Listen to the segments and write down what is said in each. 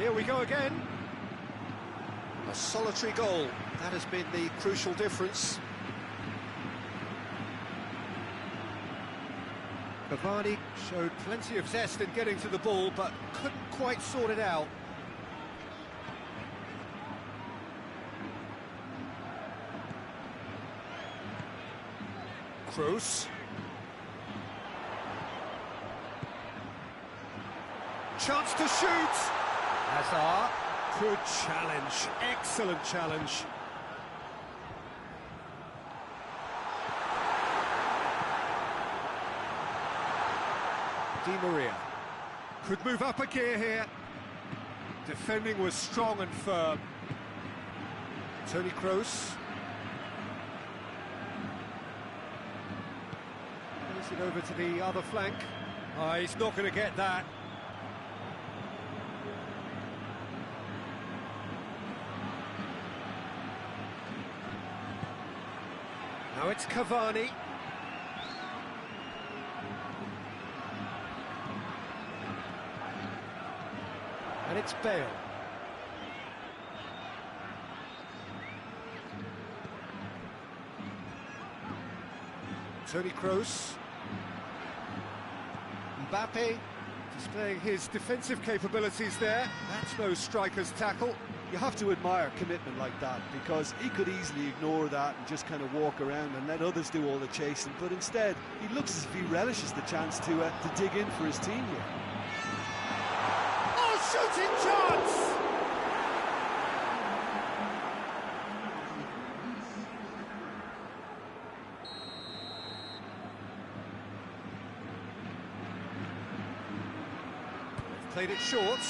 Here we go again. A solitary goal. That has been the crucial difference. Cavani showed plenty of zest in getting to the ball, but couldn't quite sort it out. Kroos. Chance to shoot. Hazard. Good challenge. Excellent challenge. Di Maria. Could move up a gear here. Defending was strong and firm. Toni Kroos. Plays it over to the other flank. Oh, he's not going to get that. Now it's Cavani. And it's Bale. Toni Kroos. Mbappe displaying his defensive capabilities there. That's no striker's tackle. You have to admire commitment like that, because he could easily ignore that and just kind of walk around and let others do all the chasing, but instead he looks as if he relishes the chance to dig in for his team here. Oh, shooting chance! They've played it short.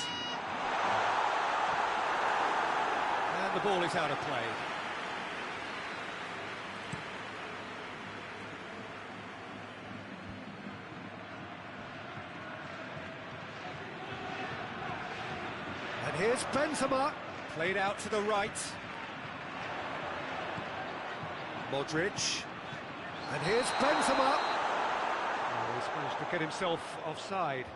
And the ball is out of play. And here's Benzema, played out to the right. Modric. And here's Benzema. Oh, he's managed to get himself offside.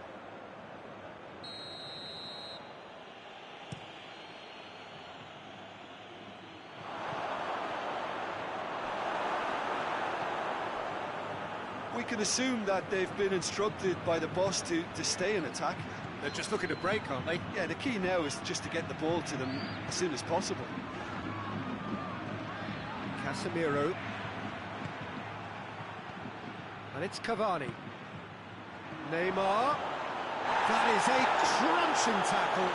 We can assume that they've been instructed by the boss to stay in attack. They're just looking to break, aren't they? Yeah, the key now is just to get the ball to them as soon as possible. Casemiro. And it's Cavani. Neymar. That is a crunching tackle.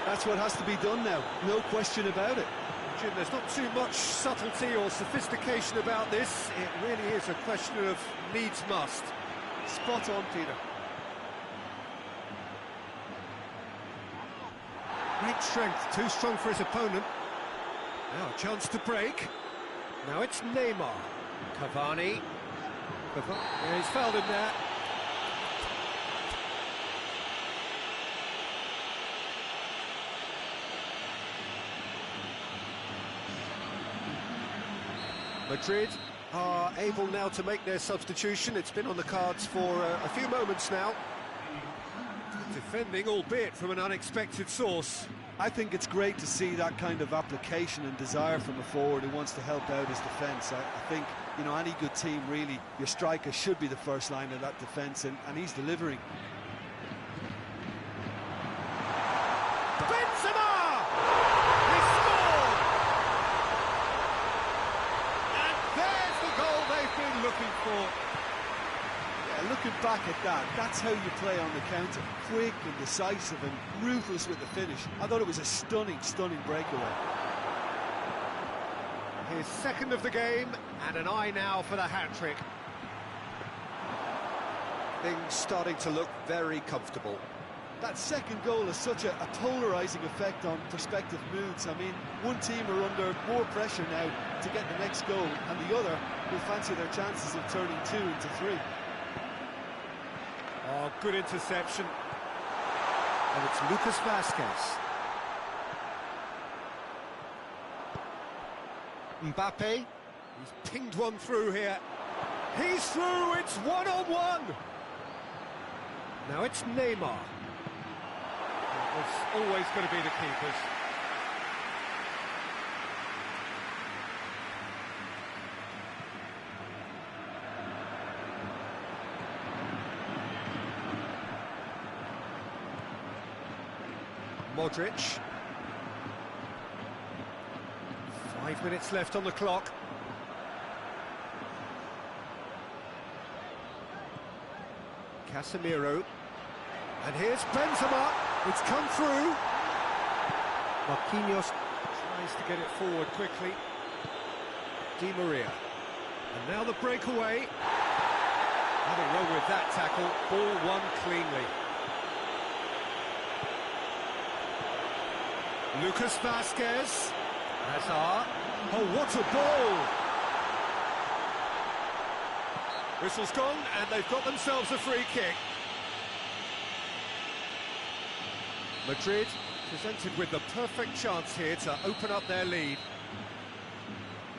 That's what has to be done now, no question about it. Jim, there's not too much subtlety or sophistication about this. It really is a question of needs must. Spot on, Peter. Great strength, too strong for his opponent. Now a chance to break. Now it's Neymar. Cavani. Yeah, he's fouled him there. Madrid are able now to make their substitution. It's been on the cards for a few moments now. Defending, albeit from an unexpected source. I think it's great to see that kind of application and desire from a forward who wants to help out his defence. I think, you know, any good team, really, your striker should be the first line of that defence, and he's delivering. Benzema! He scored! And there's the goal they've been looking for. Yeah, looking back at that, that's how you play on the counter. Quick and decisive and ruthless with the finish. I thought it was a stunning, stunning breakaway. His second of the game, and an eye now for the hat-trick. Things starting to look very comfortable. That second goal has such a polarising effect on prospective moods. I mean, one team are under more pressure now to get the next goal, and the other will fancy their chances of turning 2 into 3. Oh, good interception. And it's Lucas Vazquez. Mbappe. He's pinged one through here. He's through, it's one-on-one. Now it's Neymar. It's always going to be the keepers. Modric. 5 minutes left on the clock. Casemiro. And here's Benzema. It's come through. Marquinhos tries to get it forward quickly. Di Maria. And now the breakaway. Nothing wrong with that tackle. Ball won cleanly. Lucas Vasquez. Hazard. Oh, what a ball! Whistle's gone, and they've got themselves a free kick. Madrid presented with the perfect chance here to open up their lead.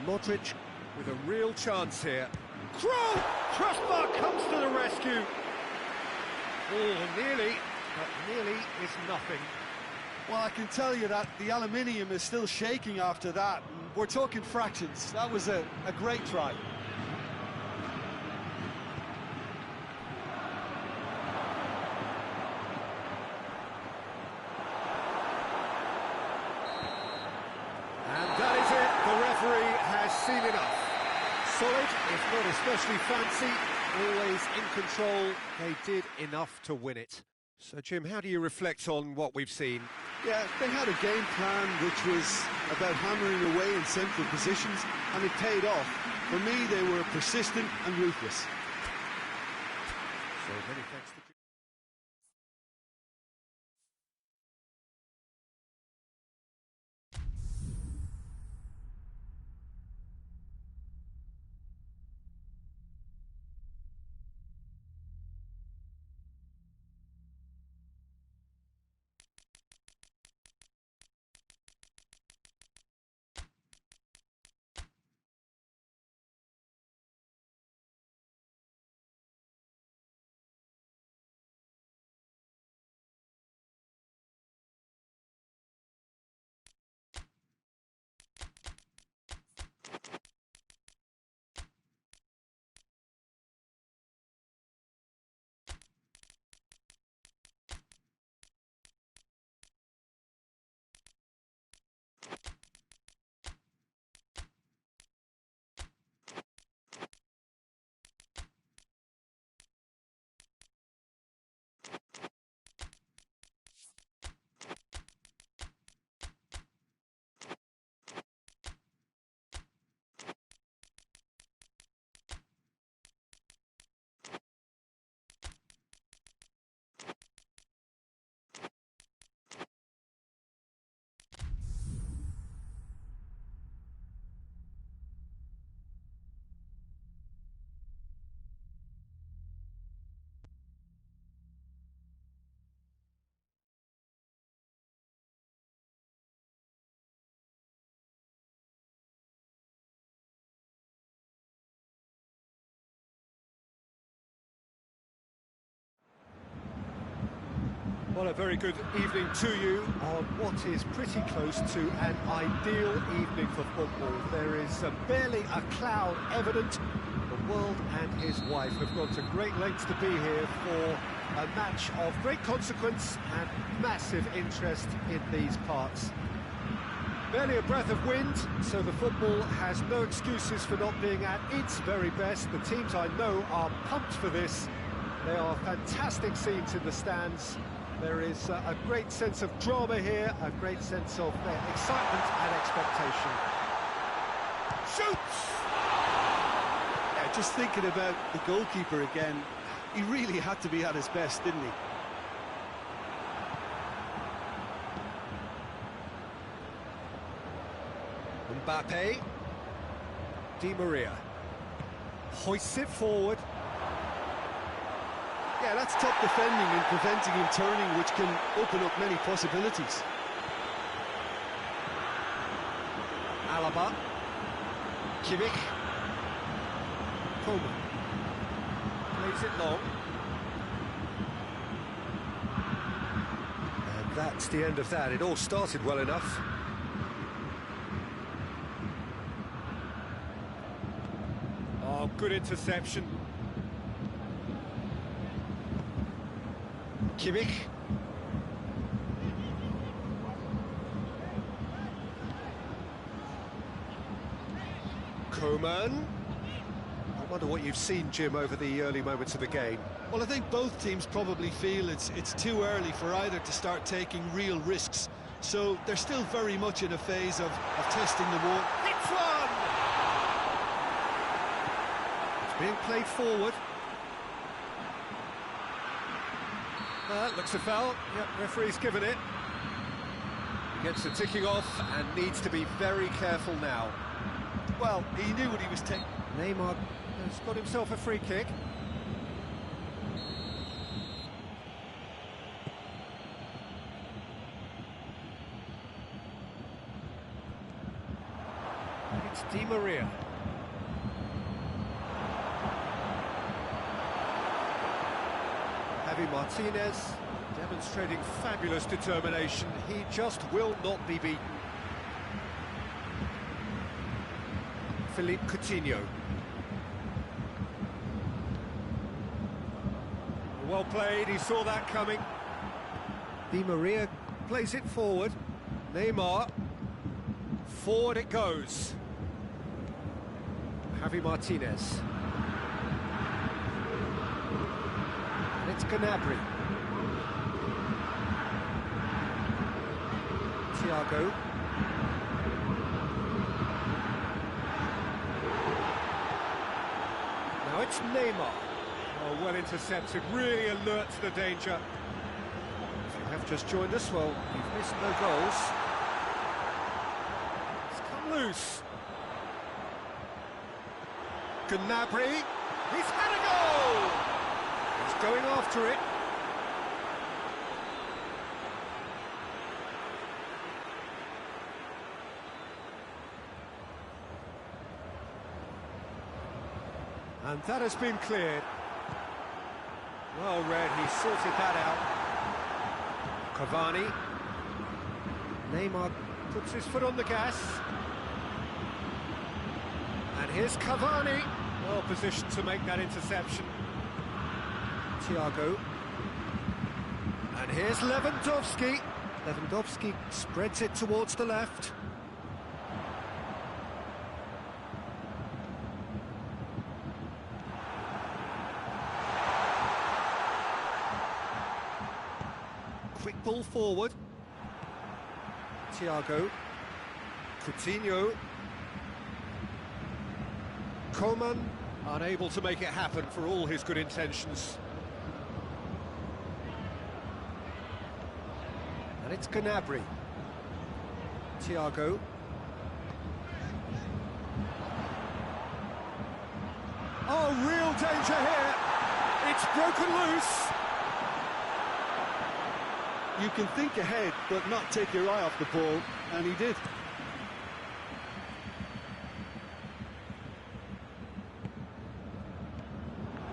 Modric with a real chance here. Crossbar comes to the rescue. Oh, nearly, but nearly is nothing. Well, I can tell you that the aluminium is still shaking after that. We're talking fractions. That was a great try. And that is it. The referee has seen enough. Solid, if not especially fancy, always in control. They did enough to win it. So, Jim, how do you reflect on what we've seen? Yeah, they had a game plan which was about hammering away in central positions, and it paid off. For me, they were persistent and ruthless. So many thanks to Well, a very good evening to you on what is pretty close to an ideal evening for football. There is barely a cloud evident. The world and his wife have gone to great lengths to be here for a match of great consequence and massive interest in these parts. Barely a breath of wind, so the football has no excuses for not being at its very best. The teams I know are pumped for this. They are fantastic scenes in the stands. There is a great sense of drama here, a great sense of excitement and expectation. Shoots! Yeah, just thinking about the goalkeeper again, he really had to be at his best, didn't he? Mbappe. Di Maria. Hoists it forward. Yeah, that's top defending and preventing him turning, which can open up many possibilities. Alaba. Kimmich. Coleman. Plays it long. And that's the end of that. It all started well enough. Oh, good interception. Kimmich. Coman. I wonder what you've seen, Jim, over the early moments of the game. Well, I think both teams probably feel it's too early for either to start taking real risks. So they're still very much in a phase of testing the water. Hits one! It's being played forward. Looks a foul. Yep, referee's given it. He gets the ticking off and needs to be very careful now. Well, he knew what he was taking. Neymar has got himself a free kick. It's Di Maria. Javi Martinez demonstrating fabulous determination. He just will not be beaten. Philippe Coutinho. Well played, he saw that coming. Di Maria plays it forward. Neymar. Forward it goes. Javi Martinez. And it's Gnabry. Thiago. Now it's Neymar. Oh, well intercepted, really alert to the danger. If you have just joined us, well, you've missed no goals. It's come loose. Gnabry, he's had a goal! He's going after it. And that has been cleared. Well read, he sorted that out. Cavani. Neymar puts his foot on the gas. And here's Cavani. Well positioned to make that interception. Thiago. And here's Lewandowski. Lewandowski spreads it towards the left. Quick ball forward. Thiago. Coutinho. Coman unable to make it happen for all his good intentions. And it's Gnabry. Thiago. Oh, real danger here. It's broken loose. You can think ahead, but not take your eye off the ball, and he did.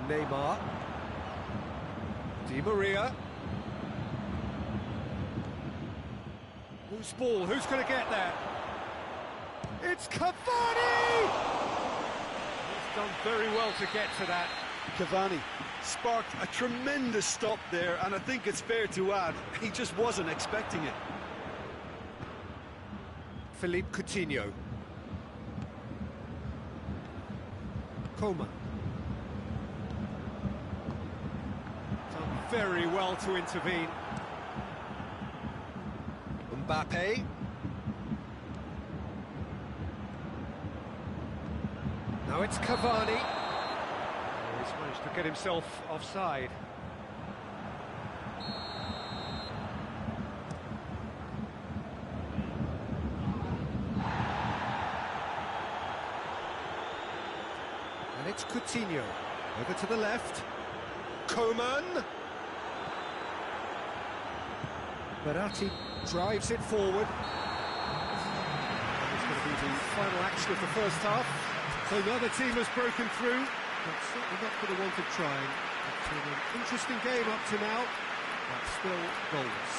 Neymar. Di Maria. Loose ball, who's going to get there? It's Cavani! He's done very well to get to that. Cavani sparked a tremendous stop there, and I think it's fair to add, he just wasn't expecting it. Philippe Coutinho. Coman. Done very well to intervene. Mbappe. Now it's Cavani. Oh, he's managed to get himself offside. And it's Coutinho. Over to the left. Coman. Verratti drives it forward. It's going to be the final action of the first half. So neither team has broken through, but certainly not for the want of trying. It's been an interesting game up to now, but still goalless.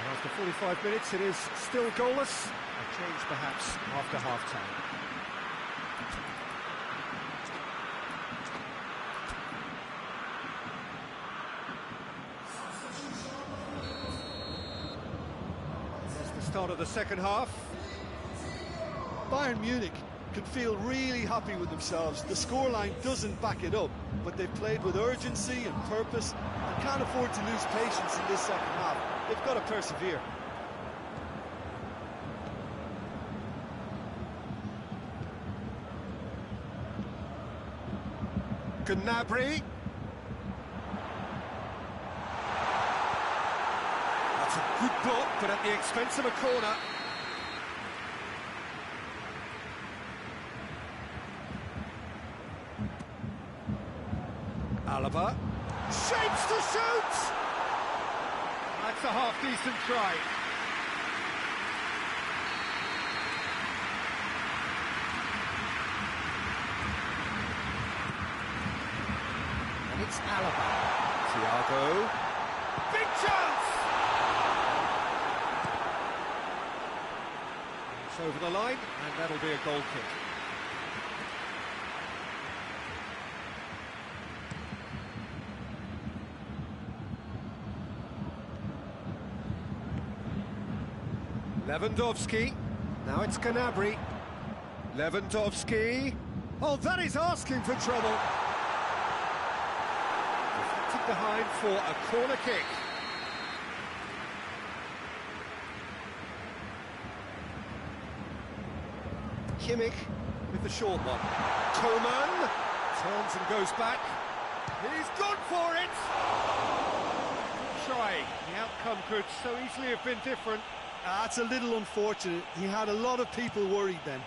After 45 minutes, it is still goalless. A change perhaps after half-time. That's the start of the second half. Bayern Munich can feel really happy with themselves. The scoreline doesn't back it up, but they've played with urgency and purpose and can't afford to lose patience in this second half. They've got to persevere. Gnabry. That's a good block, but at the expense of a corner. Alaba. Shapes to shoot! That's a half-decent try. And it's Alaba. Thiago. Big chance! It's over the line, and that'll be a goal kick. Lewandowski, now it's Gnabry. Lewandowski. Oh, that is asking for trouble. Deflected behind for a corner kick. Kimmich with the short one. Coman turns and goes back. He's gone for it! Try. The outcome could so easily have been different. That's a little unfortunate. He had a lot of people worried then.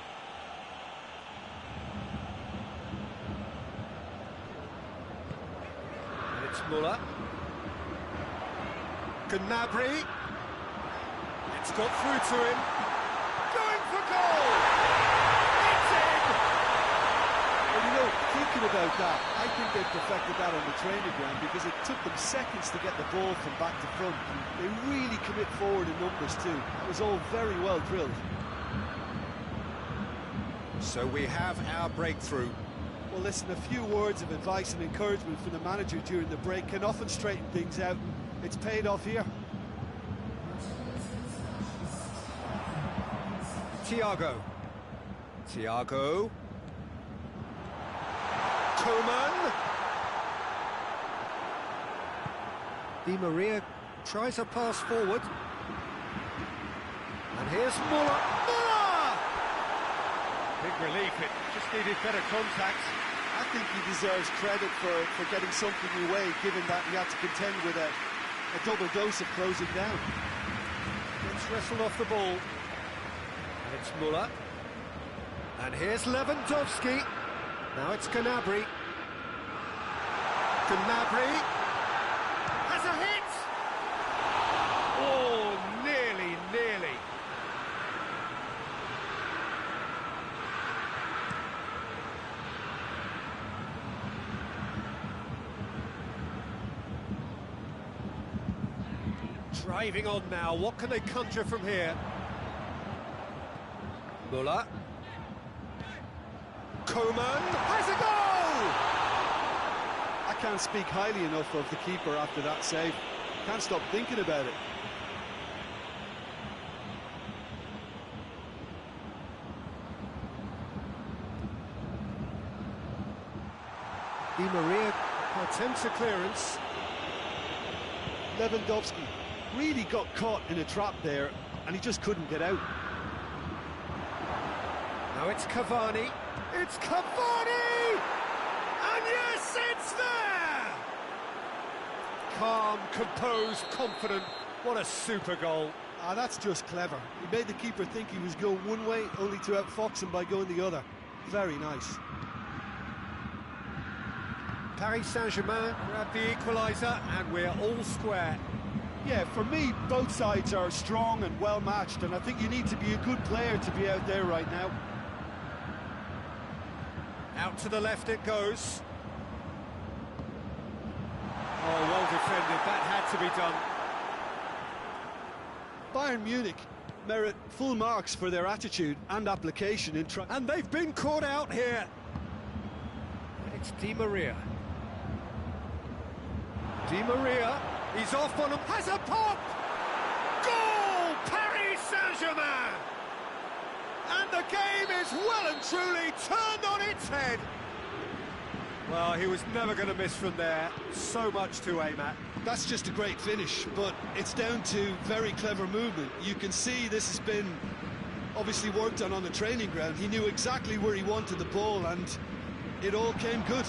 And it's Muller. Gnabry. It's got through to him. Going for goal! It's in! Well, you know, thinking about that, I think they perfected that on the training ground because it took them seconds to get the ball from back to front. And they really commit forward in numbers too. It was all very well drilled. So we have our breakthrough. Well, listen, a few words of advice and encouragement from the manager during the break can often straighten things out. It's paid off here. Thiago. Coman. Di Maria tries a pass forward. And here's Muller. Muller! Big relief, it just needed better contact. I think he deserves credit for getting something away, given that he had to contend with a double dose of closing down. Gets wrestled off the ball. And it's Muller. And here's Lewandowski. Now it's Gnabry. Gnabry has a hit! Oh, nearly. Driving on now, what can they conjure from here? Muller. Coman has a goal! I can't speak highly enough of the keeper after that save. Can't stop thinking about it. Di Maria attempts a clearance. Lewandowski really got caught in a trap there, and he just couldn't get out. Now it's Cavani. It's Cavani! And yes, it's there! Calm, composed, confident. What a super goal. Ah, that's just clever. He made the keeper think he was going one way, only to outfox him by going the other. Very nice. Paris Saint-Germain grab the equaliser, and we're all square. Yeah, for me, both sides are strong and well matched, and I think you need to be a good player to be out there right now. Out to the left it goes. Oh, well defended. That had to be done. Bayern Munich merit full marks for their attitude and application in trying. And they've been caught out here. And it's Di Maria. Di Maria, he's off on him, has a pop! Goal! Paris Saint-Germain! And the game is well and truly turned on its head. Well, he was never going to miss from there. So much to aim at. That's just a great finish, but it's down to very clever movement. You can see this has been obviously worked on the training ground. He knew exactly where he wanted the ball, and it all came good.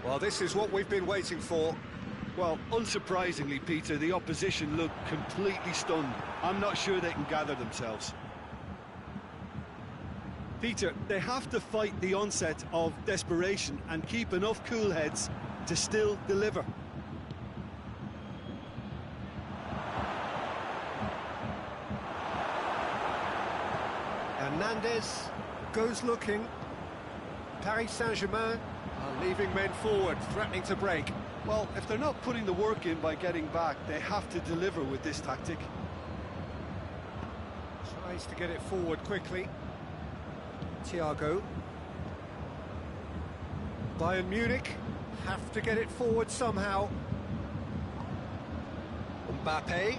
Well, this is what we've been waiting for. Well, unsurprisingly, Peter, the opposition looked completely stunned. I'm not sure they can gather themselves. Peter, they have to fight the onset of desperation and keep enough cool heads to still deliver. Hernandez goes looking. Paris Saint-Germain are leaving men forward, threatening to break. Well, if they're not putting the work in by getting back, they have to deliver with this tactic. Tries to get it forward quickly. Thiago. Bayern Munich have to get it forward somehow. Mbappe.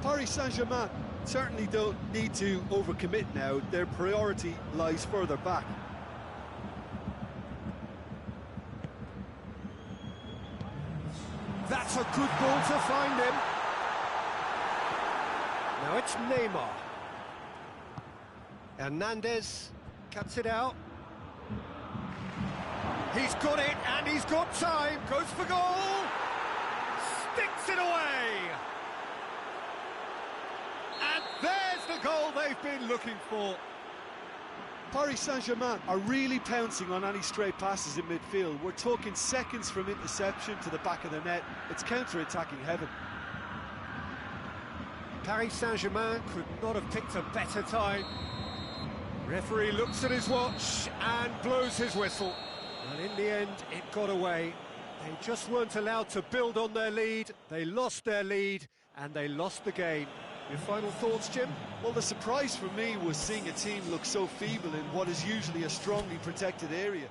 Paris Saint-Germain certainly don't need to overcommit now. Their priority lies further back. That's a good ball to find him. Now it's Neymar. Hernandez cuts it out. He's got it, and he's got time. Goes for goal. Sticks it away. And there's the goal they've been looking for. Paris Saint-Germain are really pouncing on any stray passes in midfield. We're talking seconds from interception to the back of the net. It's counter-attacking heaven. Paris Saint-Germain could not have picked a better time. Referee looks at his watch and blows his whistle. And in the end, it got away. They just weren't allowed to build on their lead. They lost their lead, and they lost the game. Your final thoughts, Jim? Well, the surprise for me was seeing a team look so feeble in what is usually a strongly protected area.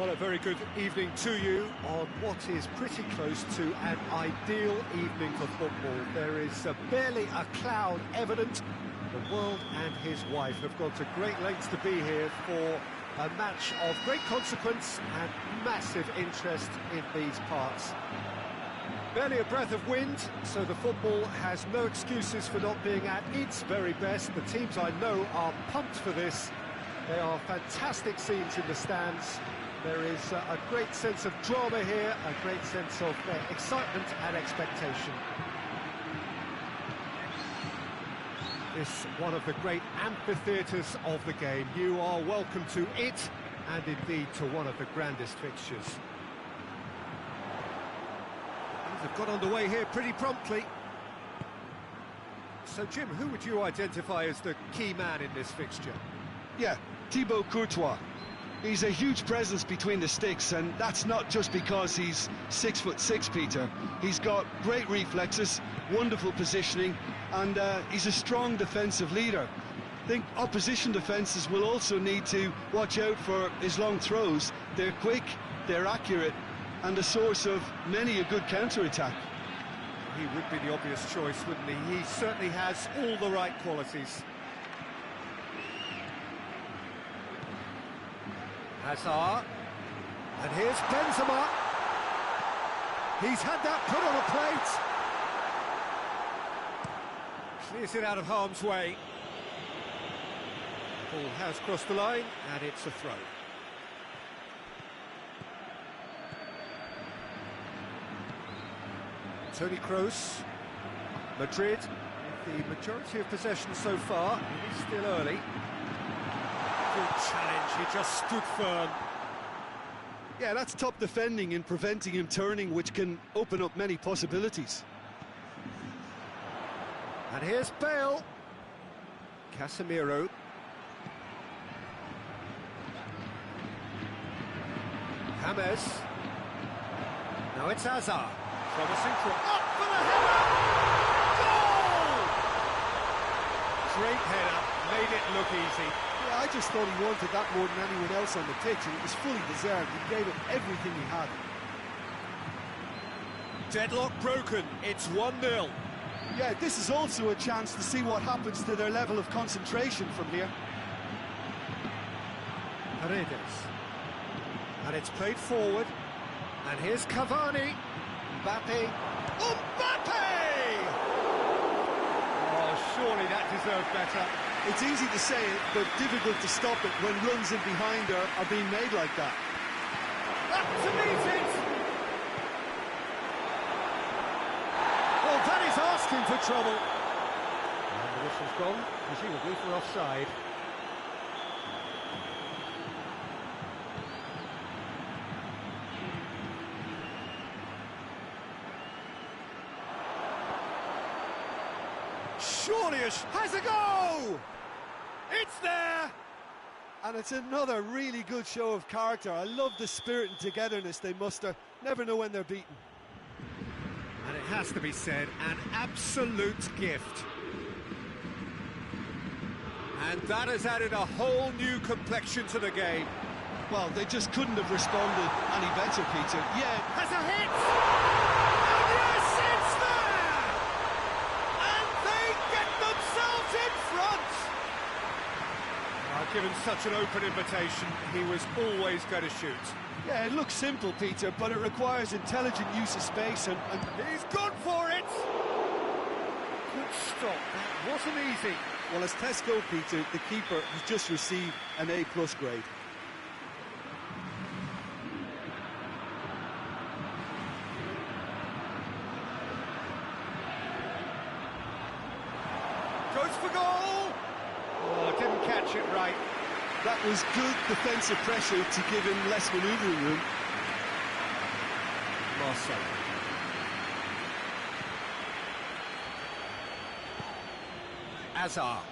Well, a very good evening to you on what is pretty close to an ideal evening for football. There is barely a cloud evident. The world and his wife have gone to great lengths to be here for a match of great consequence and massive interest in these parts. Barely a breath of wind, so the football has no excuses for not being at its very best. The teams I know are pumped for this. They are fantastic scenes in the stands. There is a great sense of drama here, a great sense of excitement and expectation. This one of the great amphitheatres of the game. You are welcome to it, and indeed to one of the grandest fixtures. Things have got underway here pretty promptly. So, Jim, who would you identify as the key man in this fixture? Yeah, Thibaut Courtois. He's a huge presence between the sticks, and that's not just because he's 6'6", Peter. He's got great reflexes, wonderful positioning, and he's a strong defensive leader. I think opposition defences will also need to watch out for his long throws. They're quick, they're accurate, and a source of many a good counter-attack. He would be the obvious choice, wouldn't he? He certainly has all the right qualities. Hazard, and here's Benzema. He's had that put on a plate. Clears it out of harm's way. Ball has crossed the line, and it's a throw. Toni Kroos, Madrid, the majority of possession so far. It is still early. Good challenge, he just stood firm. Yeah, that's top defending and preventing him turning, which can open up many possibilities. And here's Bale. Casemiro. James. Now it's Hazard. Promising from up for the header! Goal! Great header, made it look easy. Yeah, I just thought he wanted that more than anyone else on the pitch, and it was fully deserved. He gave it everything he had. Deadlock broken, it's 1-0. Yeah, this is also a chance to see what happens to their level of concentration from here. Paredes. And it's played forward. And here's Cavani. Mbappe. Mbappe! Oh, surely that deserved better. It's easy to say it, but difficult to stop it when runs in behind are being made like that. Up to meet it! Well, that is asking for trouble. And the whistle's gone, presumably for offside. Surely has a go! It's there! And it's another really good show of character. I love the spirit and togetherness they muster. Never know when they're beaten. And it has to be said, an absolute gift. And that has added a whole new complexion to the game. Well, they just couldn't have responded any better, Peter. Yeah. Has a hit! And yes, it's there! And they get themselves in front! Given such an open invitation, he was always going to shoot. Yeah, it looks simple, Peter, but it requires intelligent use of space and... He's gone for it! Good stop, that wasn't easy. Well, as tests go, Peter, the keeper has just received an A+ grade. Goes for goal! Oh, didn't catch it right. That was good defensive pressure to give him less manoeuvring room. Marcel. Hazard.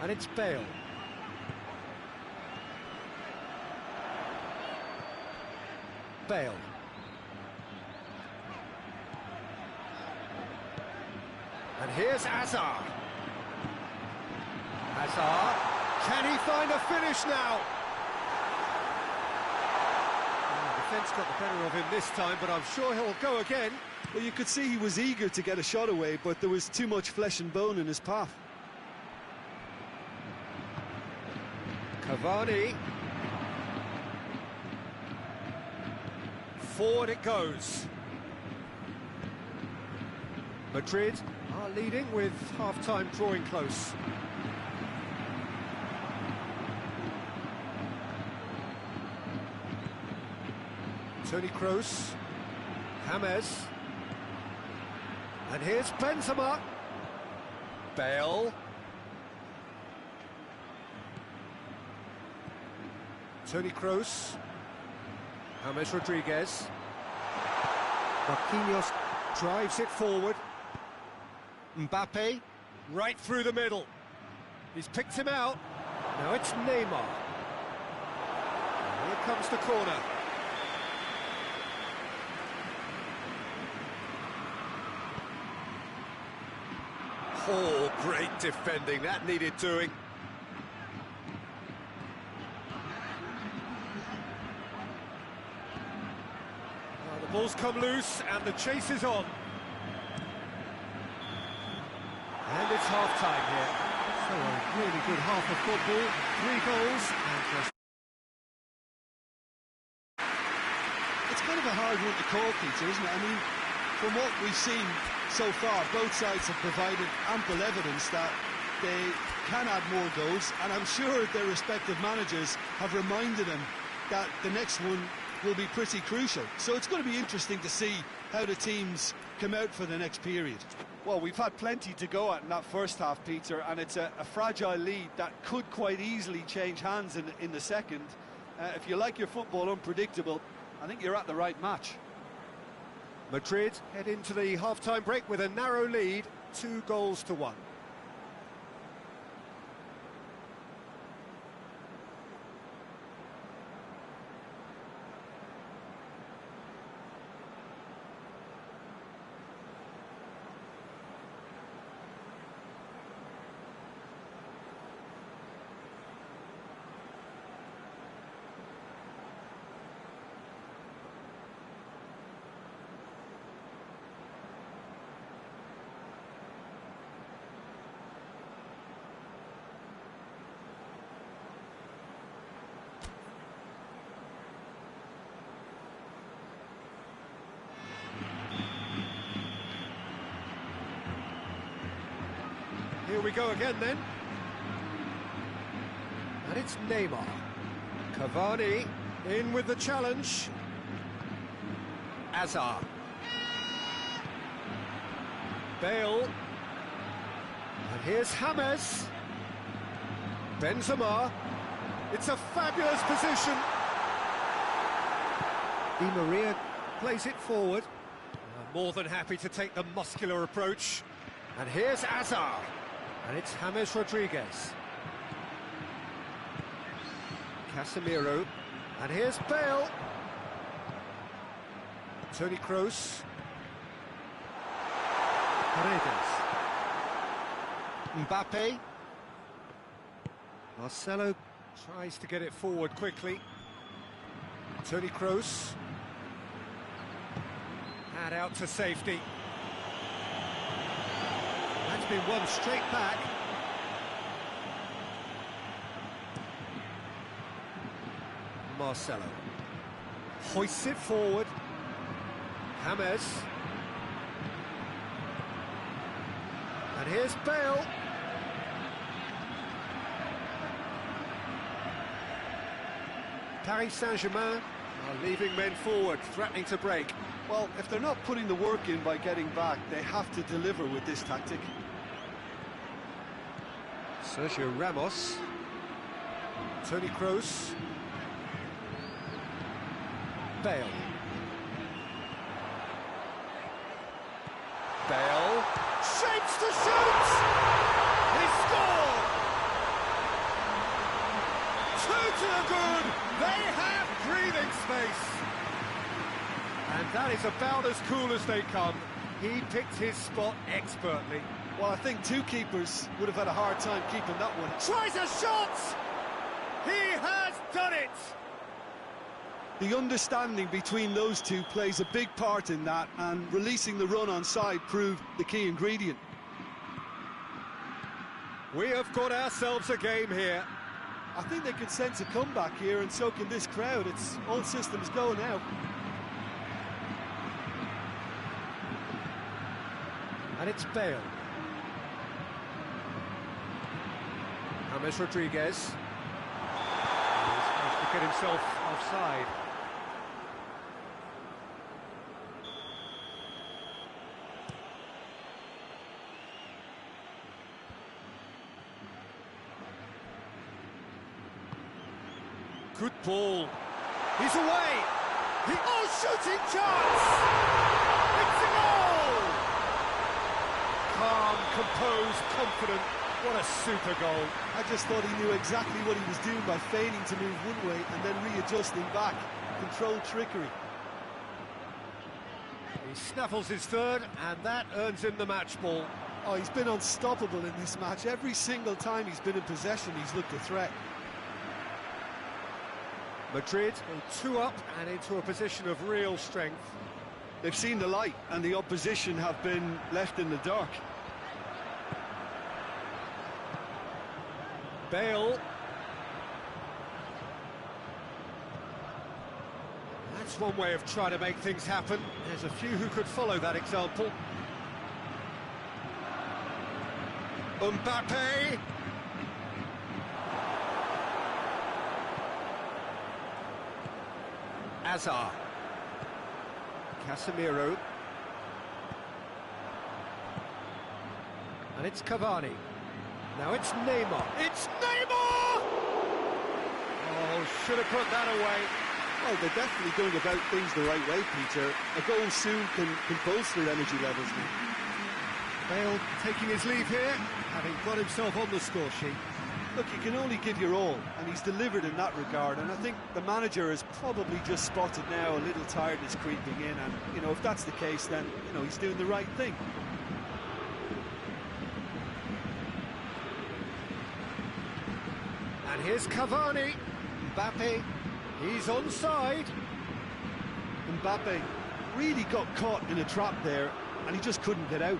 And it's Bale. Bale. And here's Hazard. Hazard Can he find a finish now? Defence got the better of him this time, but I'm sure he'll go again. Well, you could see he was eager to get a shot away, but there was too much flesh and bone in his path. Cavani. Forward it goes. Madrid are leading with half-time drawing close. Toni Kroos, James, and here's Benzema. Bale. Toni Kroos, James Rodriguez. Marquinhos drives it forward. Mbappe, right through the middle. He's picked him out. Now it's Neymar. Here comes the corner. Oh, great defending, that needed doing. The ball's come loose and the chase is on. And it's half-time here. So a really good half of football, 3 goals and just... It's kind of a hard one to call, Peter, isn't it? I mean, from what we've seen so far, both sides have provided ample evidence that they can add more goals, and I'm sure their respective managers have reminded them that the next one will be pretty crucial. So it's going to be interesting to see how the teams come out for the next period. Well, we've had plenty to go at in that first half, Peter, and it's a fragile lead that could quite easily change hands in the second. If you like your football unpredictable, I think you're at the right match. Madrid head into the half-time break with a narrow lead, 2 goals to 1. Here we go again then. And it's Neymar. Cavani in with the challenge. Hazard. Bale. And here's James. Benzema. It's a fabulous position. Di Maria plays it forward. More than happy to take the muscular approach. And here's Hazard. And it's James Rodriguez. Casemiro. And here's Bale. Toni Kroos. Paredes. Mbappe. Marcelo tries to get it forward quickly. Toni Kroos. And out to safety. That's been won straight back. Marcelo hoists it forward. James. And here's Bale. Paris Saint-Germain are leaving men forward, threatening to break. Well, if they're not putting the work in by getting back, they have to deliver with this tactic. Sergio Ramos. Toni Kroos. Bale. Bale. Shapes to shoot! He scored! 2 to the good! They have breathing space! And that is about as cool as they come. He picked his spot expertly. Well, I think two keepers would have had a hard time keeping that one. Tries a shot! He has done it! The understanding between those two plays a big part in that, and releasing the run on side proved the key ingredient. We have got ourselves a game here. I think they can sense a comeback here, and so can this crowd. It's all systems go now. And it's Bale. James Rodriguez. He's managed to get himself offside. Good ball. He's away. Shooting chance! It's a goal! Calm, composed, confident. What a super goal. I just thought he knew exactly what he was doing by feigning to move one way and then readjusting back. Controlled trickery. He snaffles his third, and that earns him the match ball. Oh, he's been unstoppable in this match. Every single time he's been in possession, he's looked a threat. Madrid go 2 up and into a position of real strength. They've seen the light, and the opposition have been left in the dark. Bale. That's one way of trying to make things happen. There's a few who could follow that example. Mbappe. Hazard. Casemiro. And it's Cavani. Now it's Neymar. It's Neymar! Oh, should have put that away. Well, they're definitely going about things the right way, Peter. A goal soon can bolster energy levels now. Bale taking his leave here, having got himself on the score sheet. Look, you can only give your all, and he's delivered in that regard, and I think the manager has probably just spotted now a little tiredness creeping in, and, you know, if that's the case, then, you know, he's doing the right thing. And here's Cavani. Mbappe, he's onside. Mbappe really got caught in a trap there, and he just couldn't get out.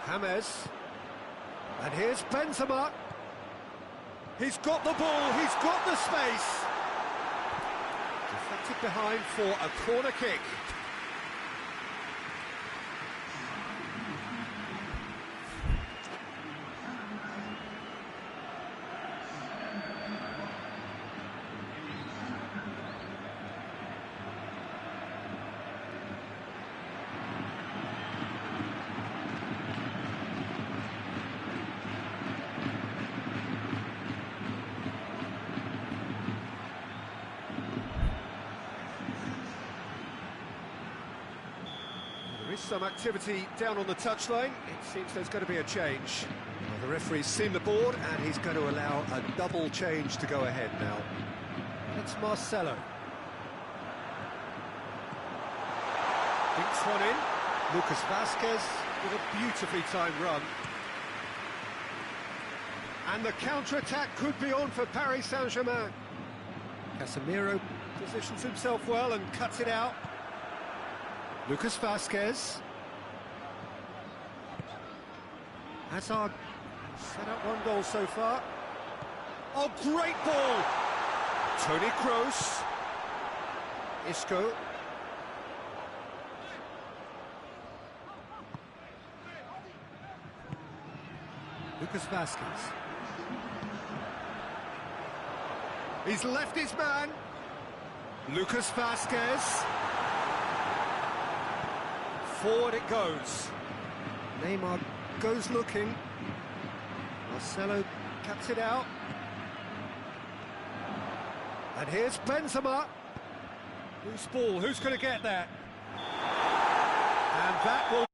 James. And here's Benzema. He's got the ball, he's got the space. Deflected behind for a corner kick. Some activity down on the touchline. It seems there's going to be a change. Well, the referee's seen the board and he's going to allow a double change to go ahead now. It's Marcelo. Dinks one in. Lucas Vasquez with a beautifully timed run. And the counter-attack could be on for Paris Saint-Germain. Casemiro positions himself well and cuts it out. Lucas Vasquez. Hazard set up one goal so far. Oh, great ball! Toni Kroos. Isco. Lucas Vasquez. He's left his man. Lucas Vasquez. Forward it goes. Neymar goes looking. Marcelo cuts it out. And here's Benzema. Loose ball, who's going to get that? And that will...